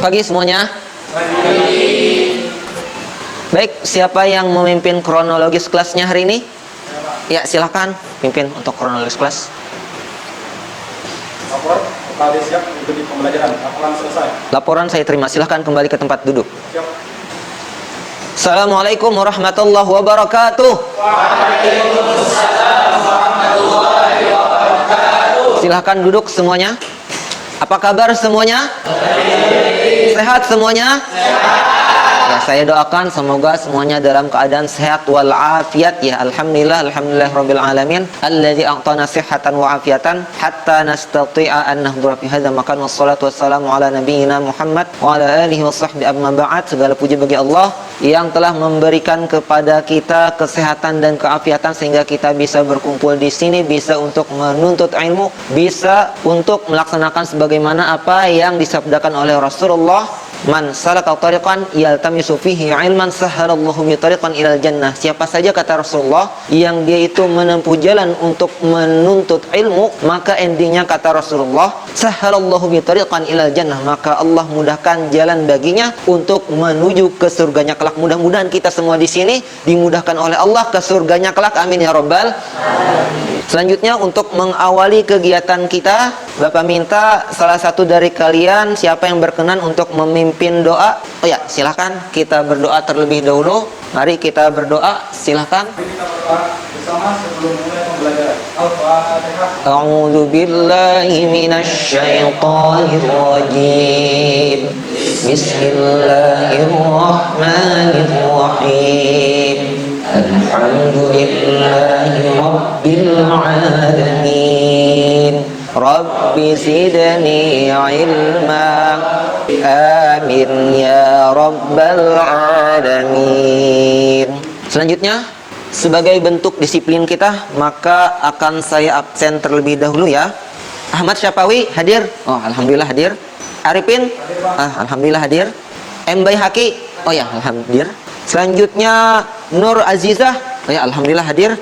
Pagi semuanya. Baik, siapa yang memimpin kronologis kelasnya hari ini? Ya, silakan pimpin untuk kronologis kelas. Lapor, tadi siap mengikuti pembelajaran. Laporan selesai. Laporan saya terima. Silakan kembali ke tempat duduk. Siap. Assalamualaikum warahmatullahi wabarakatuh. Waalaikumsalam warahmatullahi wabarakatuh. Silakan duduk semuanya. Apa kabar semuanya? Sehat semuanya? Ya, saya doakan semoga semuanya dalam keadaan sehat walafiat ya. Alhamdulillah rabbil alamin alladzi a'tana sihhatan wa afiatan hatta nastati'a an nahdura fi hadzal makan. Wassalatu wassalamu ala nabiyyina Muhammad wa ala alihi washabbihi amma ba'd. Segala puji bagi Allah yang telah memberikan kepada kita kesehatan dan keafiatan sehingga kita bisa berkumpul di sini, bisa untuk menuntut ilmu, bisa untuk melaksanakan sebagaimana apa yang disabdakan oleh Rasulullah, man salaka tariqan yaltamisu fihi ilman sahhalallahu bi tariqan ilal jannah. Siapa saja, kata Rasulullah, yang dia itu menempuh jalan untuk menuntut ilmu, maka endingnya, kata Rasulullah, sahhalallahu bi tariqan ilal jannah, maka Allah mudahkan jalan baginya untuk menuju ke surganya kelak. Mudah-mudahan kita semua di sini dimudahkan oleh Allah ke surganya kelak. Amin ya rabbal alamin. Selanjutnya, untuk mengawali kegiatan kita, Bapak minta salah satu dari kalian siapa yang berkenan untuk memimpin doa. Oh ya, silahkan kita berdoa terlebih dahulu. Mari kita berdoa, silahkan. Mari kita berdoa bersama sebelum mulai pembelajaran. Al-Fatihah. A'udzu billahi minasy syaithanir rajim. Bismillahirrahmanirrahim. Alhamdulillahi rabbil alamin. Rabbi zidni ilma. Amin ya rabbal alamin. Selanjutnya, sebagai bentuk disiplin kita, maka akan saya absen terlebih dahulu ya. Ahmad Syafawi hadir? Oh, alhamdulillah hadir. Arifin? Alhamdulillah hadir. M. Baihaqi? Oh ya, alhamdulillah. Selanjutnya Nur Azizah? Oh ya, alhamdulillah hadir.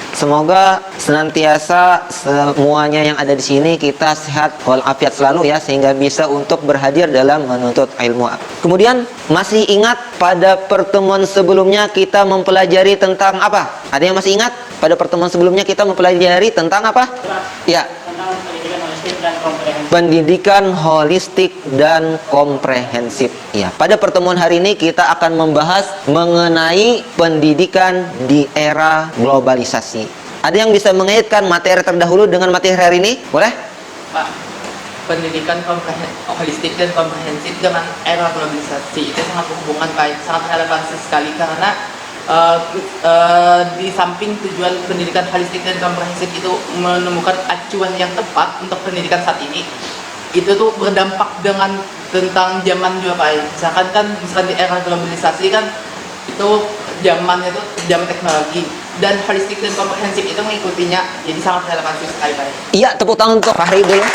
Semoga senantiasa semuanya yang ada di sini kita sehat walafiat selalu ya, sehingga bisa untuk berhadir dalam menuntut ilmu. Kemudian, masih ingat pada pertemuan sebelumnya kita mempelajari tentang apa? Ada yang masih ingat? Pada pertemuan sebelumnya kita mempelajari tentang apa? Ya. Pendidikan holistik dan komprehensif. Ya, pada pertemuan hari ini kita akan membahas mengenai pendidikan di era globalisasi. Ada yang bisa mengaitkan materi terdahulu dengan materi hari ini? Boleh? Pak, pendidikan holistik dan komprehensif dengan era globalisasi itu sangat berhubungan baik, sangat relevansi sekali karena di samping tujuan pendidikan holistik dan komprehensif itu menemukan acuan yang tepat untuk pendidikan saat ini, itu tuh berdampak dengan tentang zaman juga Pak. Misalkan di era globalisasi kan itu zaman teknologi, dan holistik dan komprehensif itu mengikutinya, jadi sangat relevansi sekali Pak. Iya, tepuk tangan untuk Fahri dulu.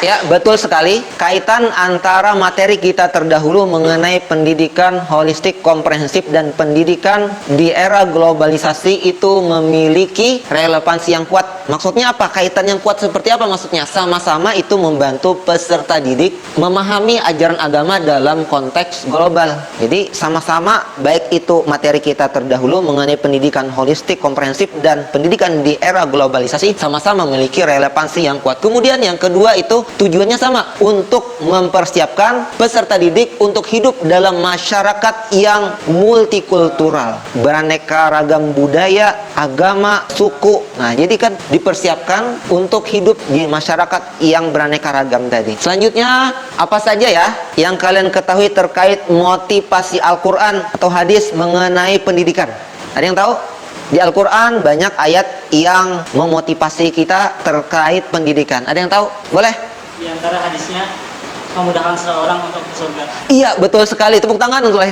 Ya, betul sekali. Kaitan antara materi kita terdahulu mengenai pendidikan holistik, komprehensif, dan pendidikan di era globalisasi itu memiliki relevansi yang kuat. Maksudnya apa? Kaitan yang kuat seperti apa maksudnya? Sama-sama itu membantu peserta didik memahami ajaran agama dalam konteks global. Jadi sama-sama, baik itu materi kita terdahulu mengenai pendidikan holistik, komprehensif, dan pendidikan di era globalisasi, sama-sama memiliki relevansi yang kuat. Kemudian yang kedua itu tujuannya sama, untuk mempersiapkan peserta didik untuk hidup dalam masyarakat yang multikultural, beraneka ragam budaya, agama, suku. Nah, jadi kan dipersiapkan untuk hidup di masyarakat yang beraneka ragam tadi. Selanjutnya, apa saja ya yang kalian ketahui terkait motivasi Al-Quran atau hadis mengenai pendidikan? Ada yang tahu? Di Al-Quran banyak ayat yang memotivasi kita terkait pendidikan. Ada yang tahu? Boleh? Di antara hadisnya, memudahkan seseorang untuk ke surga. Iya, betul sekali. Tepuk tangan untuk saya.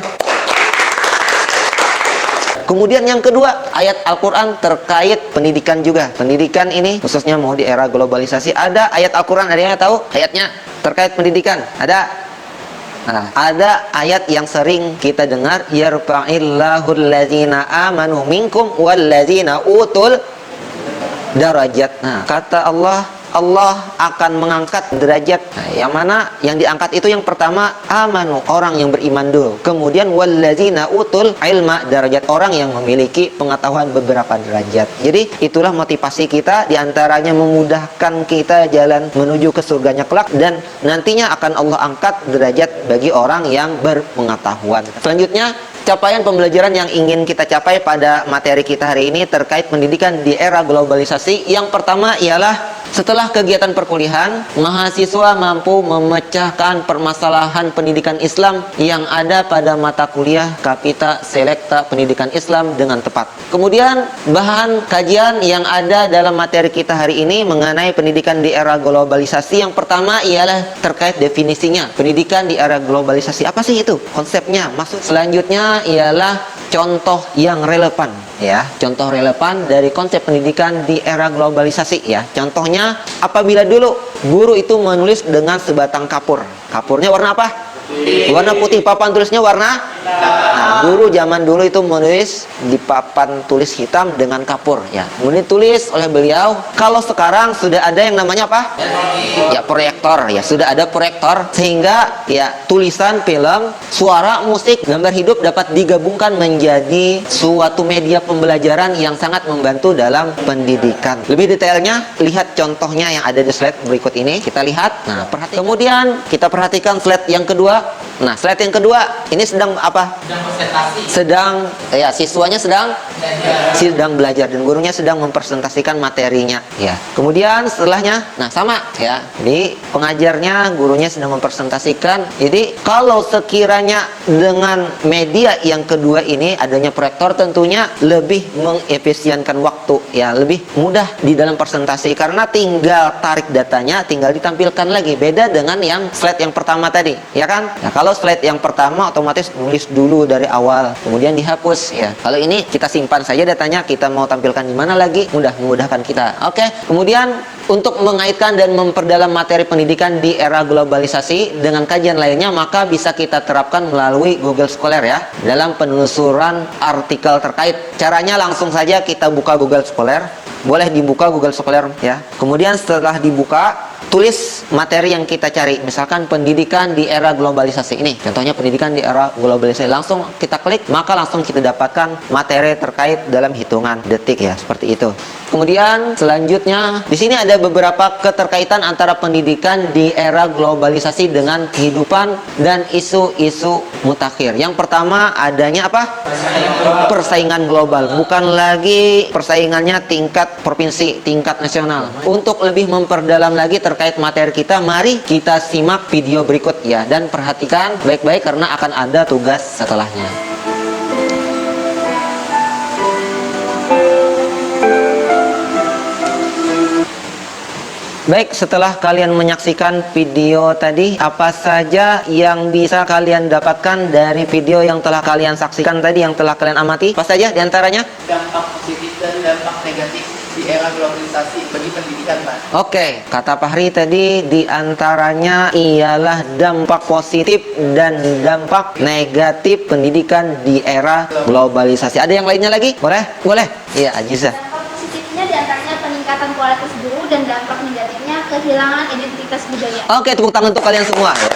Kemudian yang kedua, ayat Al-Quran terkait pendidikan juga. Pendidikan ini khususnya mau di era globalisasi, ada ayat Al-Quran, ada yang tahu ayatnya terkait pendidikan? Ada? Nah, ada ayat yang sering kita dengar, yarfa'illahul ladzina amanu minkum wal ladzina utul darajat. Nah, kata Allah, Allah akan mengangkat derajat. Nah, yang mana yang diangkat itu yang pertama amanu, orang yang beriman dulu. Kemudian wallazina utul ilma, derajat orang yang memiliki pengetahuan beberapa derajat. Jadi itulah motivasi kita, diantaranya memudahkan kita jalan menuju ke surganya kelak, dan nantinya akan Allah angkat derajat bagi orang yang berpengetahuan. Selanjutnya, capaian pembelajaran yang ingin kita capai pada materi kita hari ini terkait pendidikan di era globalisasi. Yang pertama ialah setelah kegiatan perkuliahan, mahasiswa mampu memecahkan permasalahan pendidikan Islam yang ada pada mata kuliah Kapita Selekta Pendidikan Islam dengan tepat. Kemudian, bahan kajian yang ada dalam materi kita hari ini mengenai pendidikan di era globalisasi. Yang pertama ialah terkait definisinya. Pendidikan di era globalisasi, apa sih itu konsepnya? Maksud selanjutnya ialah contoh yang relevan, ya, contoh relevan dari konsep pendidikan di era globalisasi, ya. Contohnya, apabila dulu guru itu menulis dengan sebatang kapur, kapurnya warna apa? Warna putih, papan tulisnya warna. Nah, guru zaman dulu itu menulis di papan tulis hitam dengan kapur, ya. Kemudian ditulis oleh beliau. Kalau sekarang sudah ada yang namanya apa? Ya, proyektor, ya. Sudah ada proyektor sehingga ya tulisan, film, suara, musik, gambar hidup dapat digabungkan menjadi suatu media pembelajaran yang sangat membantu dalam pendidikan. Lebih detailnya, lihat contohnya yang ada di slide berikut ini. Kita lihat. Nah, kemudian kita perhatikan slide yang kedua. Nah, slide yang kedua ini sedang apa? Sedang presentasi. Sedang, ya, siswanya sedang belajar dan gurunya sedang mempresentasikan materinya, ya. Kemudian setelahnya, nah sama, ya. Jadi pengajarnya, gurunya sedang mempresentasikan. Jadi kalau sekiranya dengan media yang kedua ini adanya proyektor, tentunya lebih mengefisienkan waktu, ya, lebih mudah di dalam presentasi karena tinggal tarik datanya, tinggal ditampilkan lagi. Beda dengan yang slide yang pertama tadi, ya kan? Nah, kalau slide yang pertama otomatis nulis dulu dari awal, kemudian dihapus, ya. Kalau ini kita simpan saja datanya, kita mau tampilkan di mana lagi, memudahkan kita. Oke. Kemudian untuk mengaitkan dan memperdalam materi pendidikan di era globalisasi dengan kajian lainnya, maka bisa kita terapkan melalui Google Scholar, ya, dalam penelusuran artikel terkait. Caranya langsung saja kita buka Google Scholar. Boleh dibuka Google Scholar, ya. Kemudian setelah dibuka, tulis materi yang kita cari. Misalkan pendidikan di era globalisasi ini. Contohnya pendidikan di era globalisasi. Langsung kita klik, maka langsung kita dapatkan materi terkait dalam hitungan detik, ya, seperti itu. Kemudian selanjutnya di sini ada beberapa keterkaitan antara pendidikan di era globalisasi dengan kehidupan dan isu-isu mutakhir. Yang pertama adanya apa? Persaingan global. Bukan lagi persaingannya tingkat provinsi, tingkat nasional. Untuk lebih memperdalam lagi terkait materi kita, mari kita simak video berikut, ya, dan perhatikan baik-baik karena akan ada tugas setelahnya. Baik, setelah kalian menyaksikan video tadi, apa saja yang bisa kalian dapatkan dari video yang telah kalian saksikan tadi, yang telah kalian amati? Apa saja diantaranya? Dampak positif dan dampak negatif di era globalisasi bagi pendidikan, Pak. Oke, kata Fahri tadi diantaranya ialah dampak positif dan dampak negatif pendidikan di era globalisasi. Ada yang lainnya lagi? Boleh? Boleh? Iya, Ajiza. Dampak positifnya diantaranya peningkatan kualitas guru dan dampak negatifnya kehilangan identitas budaya. Oke, tepuk tangan untuk kalian semua, ya.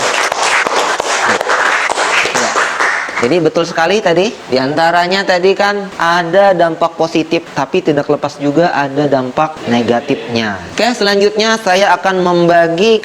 Jadi betul sekali tadi, diantaranya tadi kan ada dampak positif, tapi tidak lepas juga ada dampak negatifnya. Oke, selanjutnya saya akan membagi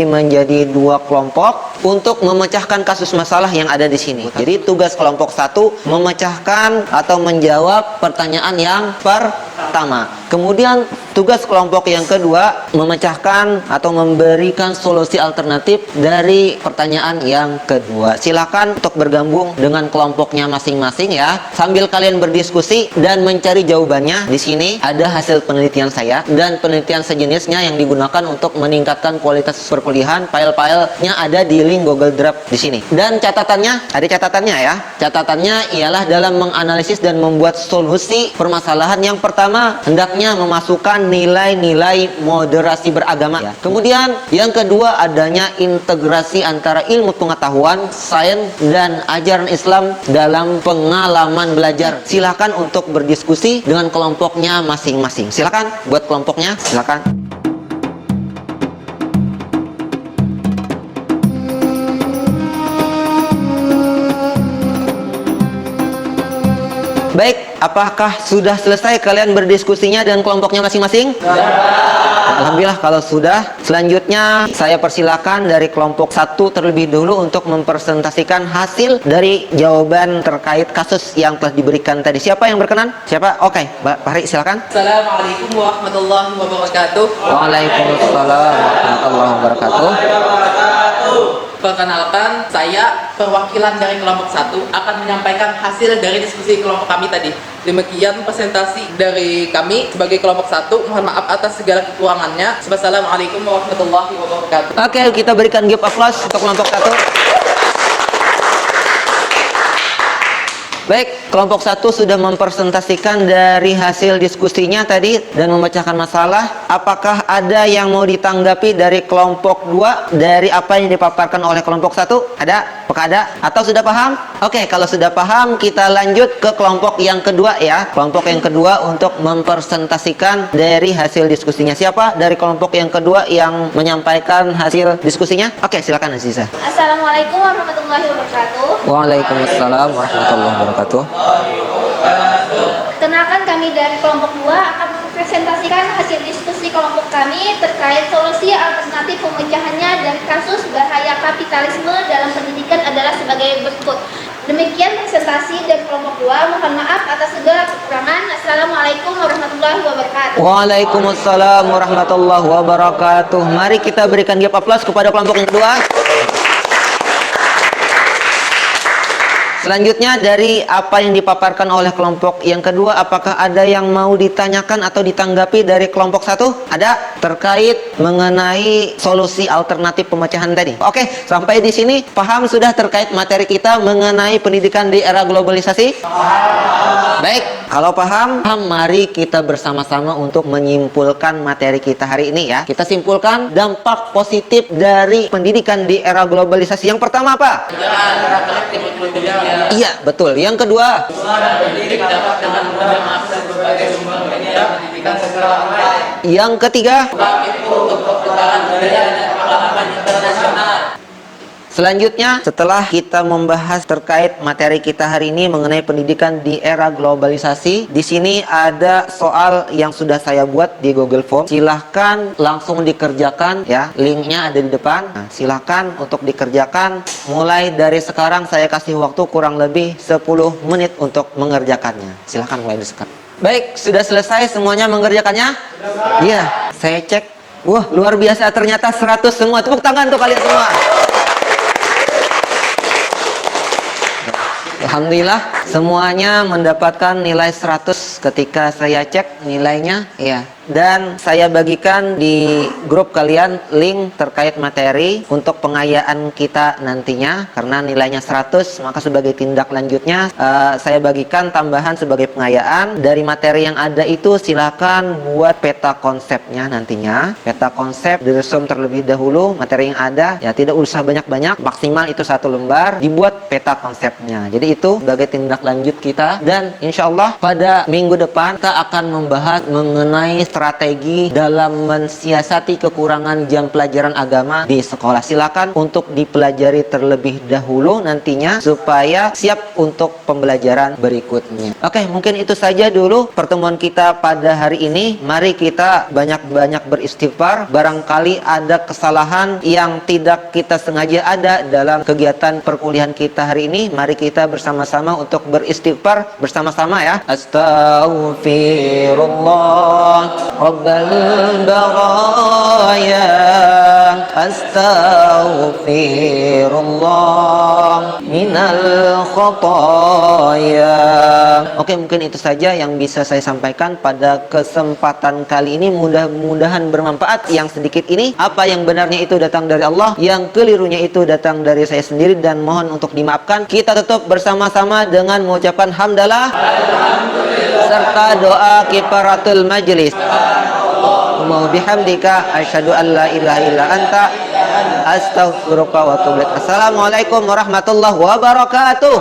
menjadi dua kelompok untuk memecahkan kasus masalah yang ada di sini. Jadi tugas kelompok 1 memecahkan atau menjawab pertanyaan yang pertama. Kemudian tugas kelompok yang kedua memecahkan atau memberikan solusi alternatif dari pertanyaan yang kedua. Silakan untuk bergabung dengan kelompoknya masing-masing, ya. Sambil kalian berdiskusi dan mencari jawabannya. Di sini ada hasil penelitian saya dan penelitian sejenisnya yang digunakan untuk meningkatkan kualitas perkuliahan. File-filenya ada di link Google Drive di sini. Dan catatannya, ada catatannya, ya. Catatannya ialah dalam menganalisis dan membuat solusi permasalahan. Yang pertama, hendaknya memasukkan nilai-nilai moderasi beragama, ya. Kemudian yang kedua adanya integrasi antara ilmu pengetahuan, sains dan ajaran Islam dalam pengalaman belajar. Silakan untuk berdiskusi dengan kelompoknya masing-masing. Silakan buat kelompoknya, silakan. Baik, apakah sudah selesai kalian berdiskusinya dengan kelompoknya masing-masing? Alhamdulillah kalau sudah. Selanjutnya saya persilakan dari kelompok 1 terlebih dulu untuk mempresentasikan hasil dari jawaban terkait kasus yang telah diberikan tadi. Siapa yang berkenan? Siapa? Oke, Pak Fahri silakan. Assalamualaikum warahmatullahi wabarakatuh. Waalaikumsalam warahmatullahi wabarakatuh. Perkenalkan, saya perwakilan dari kelompok 1 akan menyampaikan hasil dari diskusi kelompok kami tadi. Demikian presentasi dari kami sebagai kelompok 1. Mohon maaf atas segala kekurangannya. Wassalamualaikum warahmatullahi wabarakatuh. Oke, kita berikan give applause untuk kelompok 1. Baik, kelompok 1 sudah mempresentasikan dari hasil diskusinya tadi dan memecahkan masalah. Apakah ada yang mau ditanggapi dari kelompok 2 dari apa yang dipaparkan oleh kelompok 1? Ada? Apakah ada? Atau sudah paham? Oke, kalau sudah paham kita lanjut ke kelompok yang kedua ya. Kelompok yang kedua untuk mempresentasikan dari hasil diskusinya. Siapa dari kelompok yang kedua yang menyampaikan hasil diskusinya? Oke, silakan Aziza. Assalamualaikum warahmatullahi wabarakatuh. Waalaikumsalam warahmatullahi wabarakatuh. Kenalkan, kami dari kelompok 2 akan mempresentasikan hasil diskusi kelompok kami terkait solusi alternatif pemecahannya dari kasus bahaya kapitalisme dalam pendidikan adalah sebagai berikut. Demikian presentasi dari kelompok 2. Mohon maaf atas segala kekurangan. Assalamualaikum warahmatullahi wabarakatuh. Waalaikumsalam warahmatullahi wabarakatuh. Mari kita berikan give applause kepada kelompok yang kedua. Selanjutnya dari apa yang dipaparkan oleh kelompok yang kedua, apakah ada yang mau ditanyakan atau ditanggapi dari kelompok 1? Ada terkait mengenai solusi alternatif pemecahan tadi. Oke, sampai di sini paham sudah terkait materi kita mengenai pendidikan di era globalisasi? Baik, kalau paham, mari kita bersama-sama untuk menyimpulkan materi kita hari ini ya. Kita simpulkan dampak positif dari pendidikan di era globalisasi. Yang pertama apa? Iya, betul. Yang kedua, yang ketiga, selanjutnya, setelah kita membahas terkait materi kita hari ini mengenai pendidikan di era globalisasi, di sini ada soal yang sudah saya buat di Google Form. Silahkan langsung dikerjakan ya, linknya ada di depan. Nah, silahkan untuk dikerjakan. Mulai dari sekarang saya kasih waktu kurang lebih 10 menit untuk mengerjakannya. Silahkan mulai dari sekarang. Baik, sudah selesai semuanya mengerjakannya? Iya, saya cek. Wah, luar biasa, ternyata 100 semua. Tepuk tangan untuk kalian semua. Alhamdulillah semuanya mendapatkan nilai 100 ketika saya cek nilainya ya. Dan saya bagikan di grup kalian link terkait materi untuk pengayaan kita nantinya. Karena nilainya 100, maka sebagai tindak lanjutnya saya bagikan tambahan sebagai pengayaan. Dari materi yang ada itu silakan buat peta konsepnya nantinya. Peta konsep diresum terlebih dahulu materi yang ada. Ya tidak usah banyak-banyak, maksimal itu 1 lembar. Dibuat peta konsepnya. Jadi itu sebagai tindak lanjut kita. Dan insya Allah pada minggu depan kita akan membahas mengenai strategi dalam mensiasati kekurangan jam pelajaran agama di sekolah. Silakan untuk dipelajari terlebih dahulu nantinya supaya siap untuk pembelajaran berikutnya. Oke, mungkin itu saja dulu pertemuan kita pada hari ini. Mari kita banyak-banyak beristighfar. Barangkali ada kesalahan yang tidak kita sengaja ada dalam kegiatan perkuliahan kita hari ini. Mari kita bersama-sama untuk beristighfar bersama-sama ya. Astaghfirullah Rabbal baraya, astaghfirullah minal khataya. Oke, mungkin itu saja yang bisa saya sampaikan pada kesempatan kali ini. Mudah-mudahan bermanfaat. Yang sedikit ini, apa yang benarnya itu datang dari Allah, yang kelirunya itu datang dari saya sendiri dan mohon untuk dimaafkan. Kita tutup bersama-sama dengan mengucapkan hamdalah serta doa kifaratul majlis. Allahumma bihamdika asyhadu an la ilaha illa anta astaghfiruka wa atubu ilaik. Assalamualaikum warahmatullahi wabarakatuh.